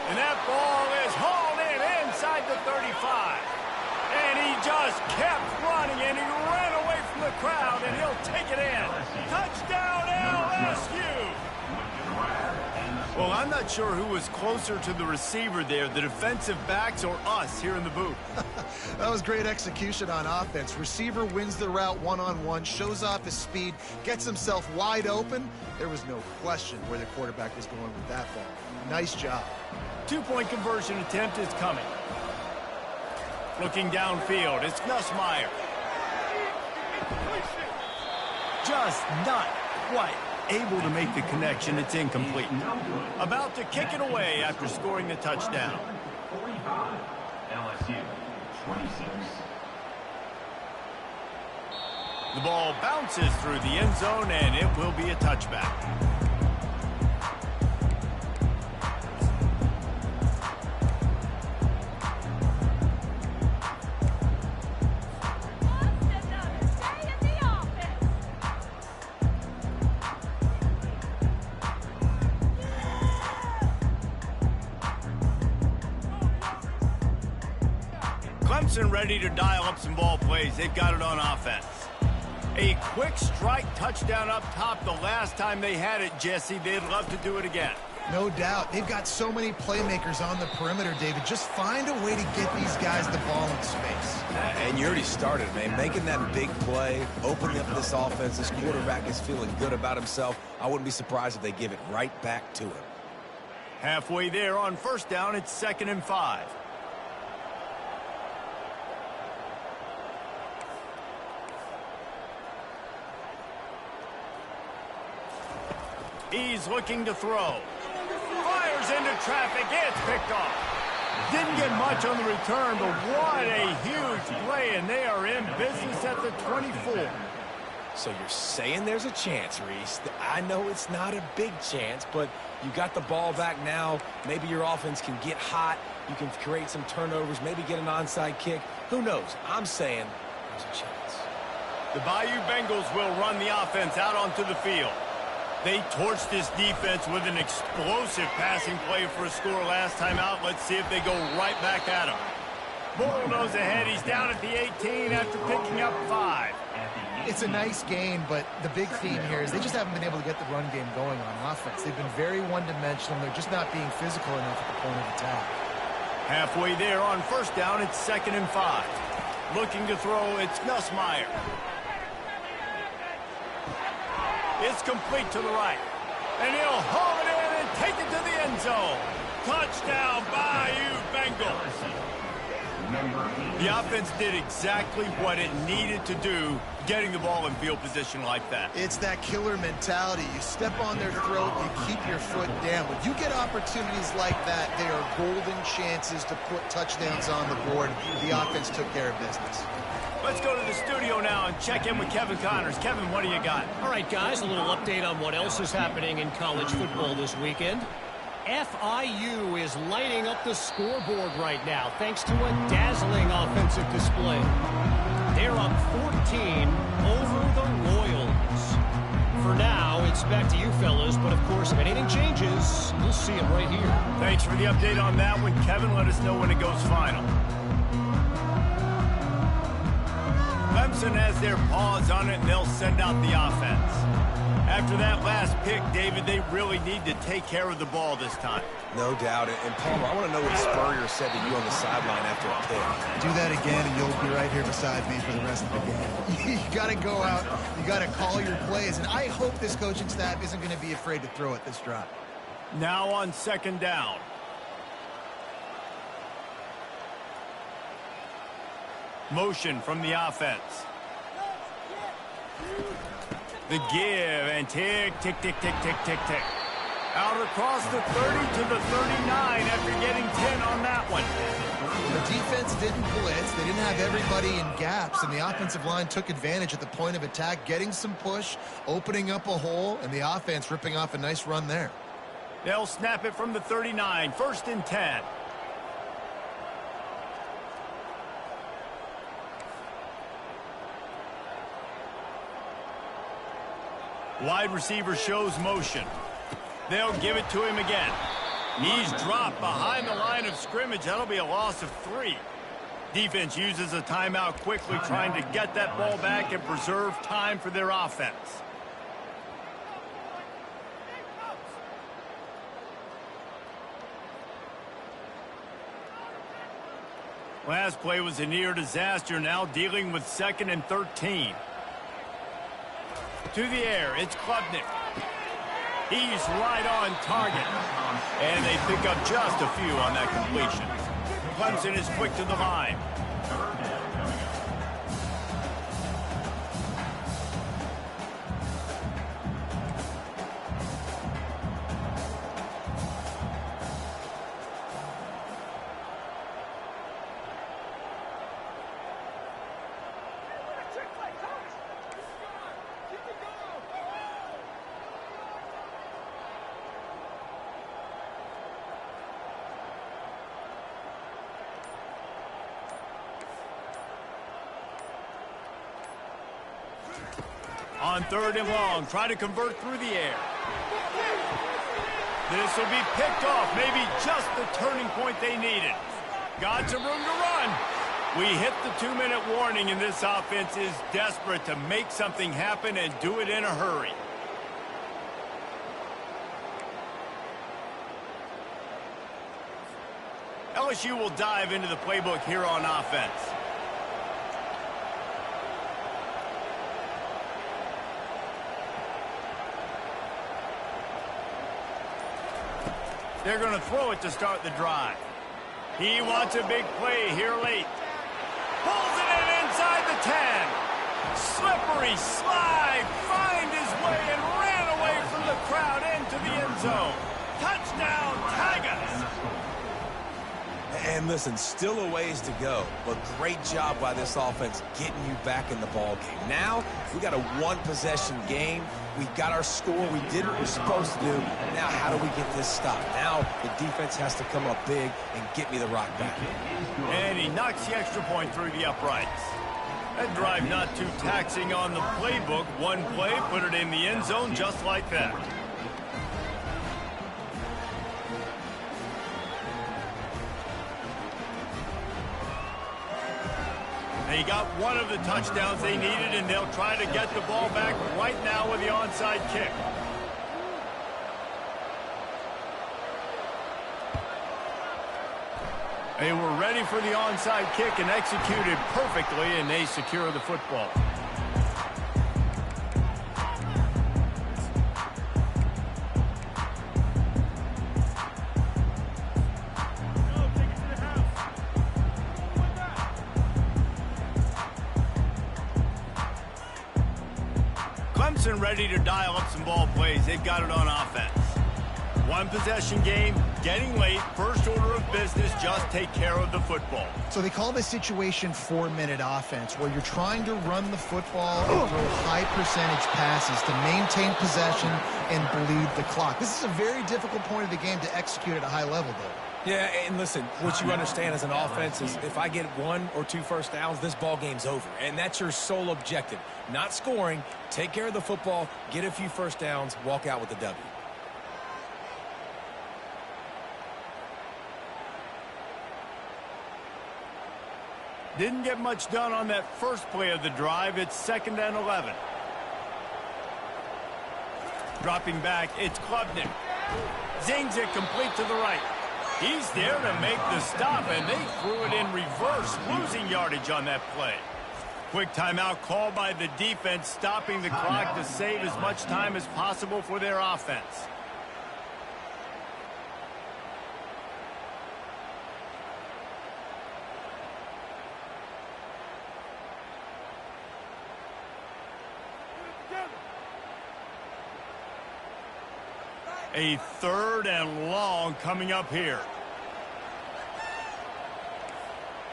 And that ball is hauled in inside the 35. And he just kept running, and he ran away from the crowd, and he'll take it in. Touchdown, LSU! Well, I'm not sure who was closer to the receiver there, the defensive backs or us here in the booth. That was great execution on offense. Receiver wins the route one-on-one, shows off his speed, gets himself wide open. There was no question where the quarterback was going with that ball. Nice job. Two-point conversion attempt is coming. Looking downfield, it's Nussmeier. Just not quite able to make the connection. It's incomplete. About to kick it away after scoring the touchdown. 45, LSU, 26. The ball bounces through the end zone, and it will be a touchback. Clemson ready to dial up some ball plays. They've got it on offense. A quick strike touchdown up top the last time they had it, Jesse. They'd love to do it again. No doubt. They've got so many playmakers on the perimeter, David. Just find a way to get these guys the ball in space. And you already started, man. Making that big play, opening up this offense. This quarterback is feeling good about himself. I wouldn't be surprised if they give it right back to him. Halfway there on first down, it's 2nd and 5. He's looking to throw. Fires into traffic. It's picked off. Didn't get much on the return, but what a huge play, and they are in business at the 24. So you're saying there's a chance, Reese. I know it's not a big chance, but you got the ball back now. Maybe your offense can get hot. You can create some turnovers, maybe get an onside kick. Who knows? I'm saying there's a chance. The Bayou Bengals will run the offense out onto the field. They torched this defense with an explosive passing play for a score last time out. Let's see if they go right back at him. Bull knows ahead. He's down at the 18 after picking up 5. It's a nice game, but the big theme here is they just haven't been able to get the run game going on offense. They've been very one-dimensional. They're just not being physical enough at the point of attack. Halfway there on first down, it's 2nd and 5. Looking to throw, it's Nussmeier. It's complete to the right. And he'll haul it in and take it to the end zone. Touchdown, Bayou Bengals. The offense did exactly what it needed to do, getting the ball in field position like that. It's that killer mentality. You step on their throat, you keep your foot down. When you get opportunities like that, they are golden chances to put touchdowns on the board. The offense took care of business. Let's go to the studio now and check in with Kevin Connors. Kevin, what do you got? All right, guys, a little update on what else is happening in college football this weekend. FIU is lighting up the scoreboard right now thanks to a dazzling offensive display. They're up 14 over the Royals. For now, it's back to you fellas, but of course, if anything changes, you'll see it right here. Thanks for the update on that one, Kevin. Let us know when it goes final. Clemson has their paws on it, and they'll send out the offense. After that last pick, David, they really need to take care of the ball this time. No doubt. And Palmer, I want to know what Spurrier said to you on the sideline after a pick. Do that again, and you'll be right here beside me for the rest of the game. You got to go out. You got to call your plays. And I hope this coaching staff isn't going to be afraid to throw at this drive. Now on 2nd down. Motion from the offense. The give, and tick, tick, tick, tick, tick, tick, tick. Out across the 30 to the 39 after getting 10 on that one. The defense didn't blitz. They didn't have everybody in gaps, and the offensive line took advantage at the point of attack, getting some push, opening up a hole, and the offense ripping off a nice run there. They'll snap it from the 39, 1st and 10. Wide receiver shows motion. They'll give it to him again. He's dropped behind the line of scrimmage. That'll be a loss of 3. Defense uses a timeout quickly, trying to get that ball back and preserve time for their offense. Last play was a near disaster, now dealing with 2nd and 13. To the air, it's Klubnik. He's right on target. And they pick up just a few on that completion. Clemson is quick to the line. On 3rd and long, try to convert through the air. This will be picked off, maybe just the turning point they needed. Got some room to run. We hit the 2-minute warning, and this offense is desperate to make something happen and do it in a hurry. LSU will dive into the playbook here on offense. They're going to throw it to start the drive. He wants a big play here late. Pulls it in inside the 10. Slippery slide. Find his way and ran away from the crowd into the end zone. Touchdown, Tigers. And listen, still a ways to go, but great job by this offense getting you back in the ball game. Now, we got a one-possession game. We got our score. We did what we're supposed to do. Now, how do we get this stopped? Now, the defense has to come up big and get me the rock back. And he knocks the extra point through the uprights. That drive not too taxing on the playbook. One play, put it in the end zone just like that. They got one of the touchdowns they needed, and they'll try to get the ball back right now with the onside kick. They were ready for the onside kick and executed perfectly, and they secure the football. Clemson ready to dial up some ball plays. They've got it on offense. One possession game, getting late, first order of business, just take care of the football. So they call this situation 4-minute offense, where you're trying to run the football and throw high percentage passes to maintain possession and bleed the clock. This is a very difficult point of the game to execute at a high level, though. Yeah, and listen, what you understand as an offense is if I get 1 or 2 first downs, this ball game's over. And that's your sole objective. Not scoring, take care of the football, get a few first downs, walk out with the W. Didn't get much done on that first play of the drive. It's 2nd and 11. Dropping back, it's Klubnik. Zings it complete to the right. He's there to make the stop, and they threw it in reverse, losing yardage on that play. Quick timeout called by the defense, stopping the clock to save as much time as possible for their offense. A 3rd and long coming up here.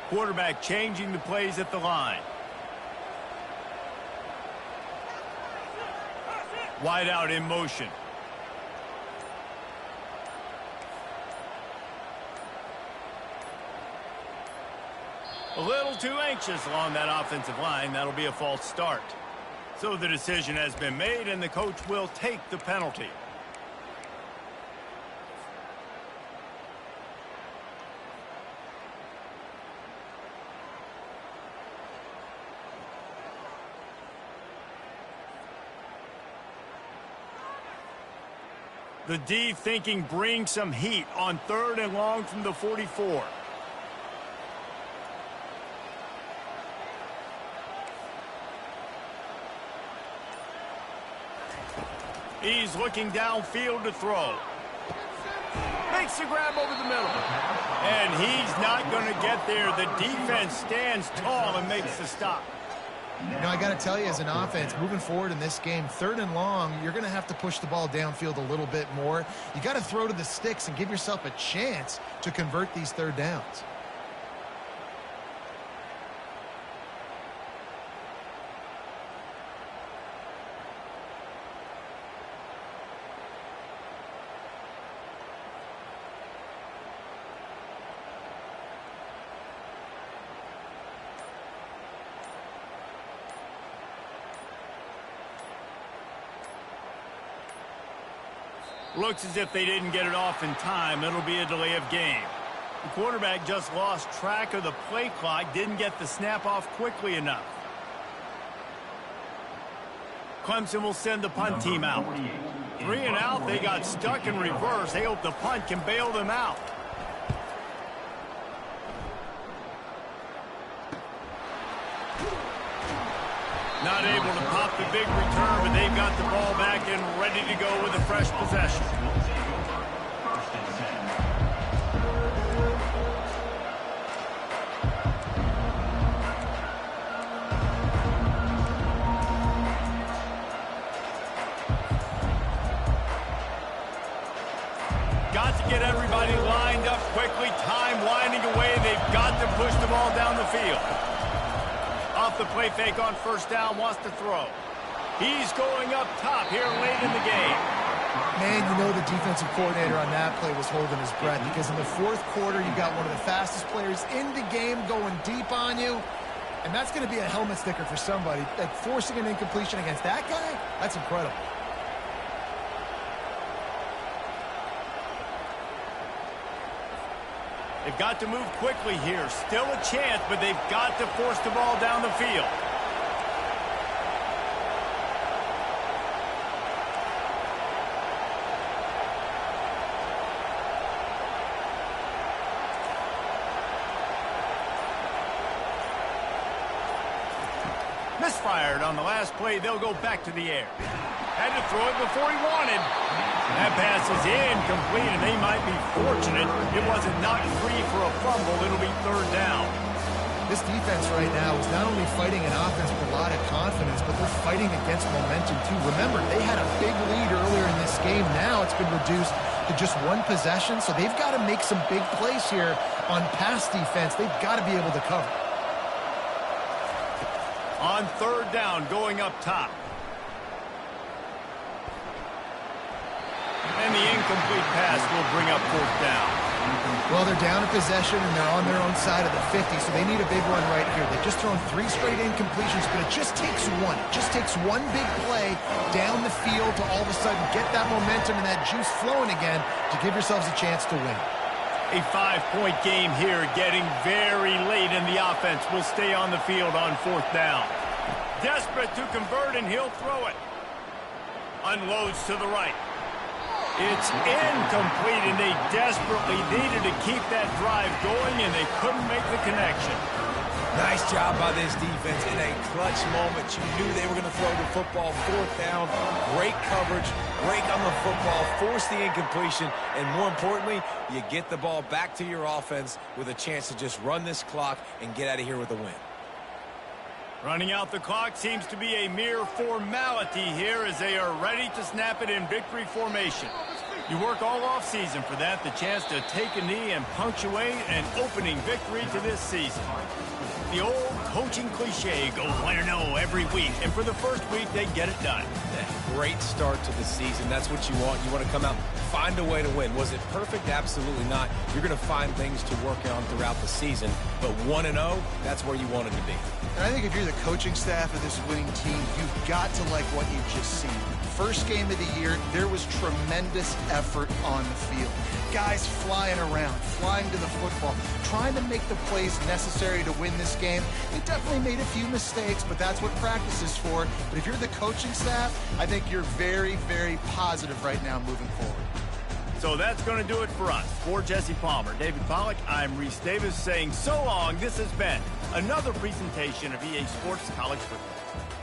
Quarterback changing the plays at the line. Wide out in motion. A little too anxious along that offensive line. That'll be a false start. So the decision has been made, and the coach will take the penalty. The D thinking bring some heat on 3rd and long from the 44. He's looking downfield to throw. Makes the grab over the middle. And he's not going to get there. The defense stands tall and makes the stop. You know, I got to tell you, as an offense, moving forward in this game, 3rd and long, you're going to have to push the ball downfield a little bit more. You got to throw to the sticks and give yourself a chance to convert these 3rd downs. Looks as if they didn't get it off in time. It'll be a delay of game. The quarterback just lost track of the play clock, didn't get the snap off quickly enough. Clemson will send the punt team out. 3 and out, they got stuck in reverse. They hope the punt can bail them out. Not able to pop the big return, but they've got the ball back and ready to go with a fresh possession. 1st and 10. get everybody lined up quickly. Time winding away. They've got to push the ball down the field. Off the play fake on first down, wants to throw. He's going up top here late in the game. Man, you know the defensive coordinator on that play was holding his breath because in the fourth quarter, you got one of the fastest players in the game going deep on you. And that's going to be a helmet sticker for somebody. Like forcing an incompletion against that guy, that's incredible. They've got to move quickly here. Still a chance, but they've got to force the ball down the field. Misfired on the last play. They'll go back to the air. Had to throw it before he wanted. That pass is incomplete, and they might be fortunate it wasn't knocked free for a fumble. It'll be third down. This defense right now is not only fighting an offense with a lot of confidence, but they're fighting against momentum too. Remember, they had a big lead earlier in this game. Now it's been reduced to just one possession, so they've got to make some big plays here on pass defense. They've got to be able to cover. On third down, going up top. And the incomplete pass will bring up fourth down. Well, they're down in possession, and they're on their own side of the 50, so they need a big one right here. They've just thrown 3 straight incompletions, but it just takes one. It just takes one big play down the field to all of a sudden get that momentum and that juice flowing again to give yourselves a chance to win. A 5-point game here, getting very late in the offense. Will stay on the field on fourth down. Desperate to convert, and he'll throw it. Unloads to the right. It's incomplete, and they desperately needed to keep that drive going, and they couldn't make the connection. Nice job by this defense in a clutch moment. You knew they were going to throw the football. Fourth down, great coverage, break on the football, force the incompletion, and more importantly, you get the ball back to your offense with a chance to just run this clock and get out of here with a win. Running out the clock seems to be a mere formality here as they are ready to snap it in victory formation. You work all offseason for that, the chance to take a knee and punctuate an opening victory to this season. The old coaching cliche, go win or no every week, and for the first week, they get it done. Great start to the season. That's what you want. You want to come out, find a way to win. Was it perfect? Absolutely not. You're going to find things to work on throughout the season, but 1-0, that's where you want it to be. And I think if you're the coaching staff of this winning team, you've got to like what you've just seen. First game of the year, there was tremendous effort on the field. Guys flying around, flying to the football, trying to make the plays necessary to win this game. They definitely made a few mistakes, but that's what practice is for. But if you're the coaching staff, I think you're very, very positive right now moving forward. So that's going to do it for us. For Jesse Palmer, David Pollack, I'm Reese Davis saying so long. This has been another presentation of EA Sports College Football.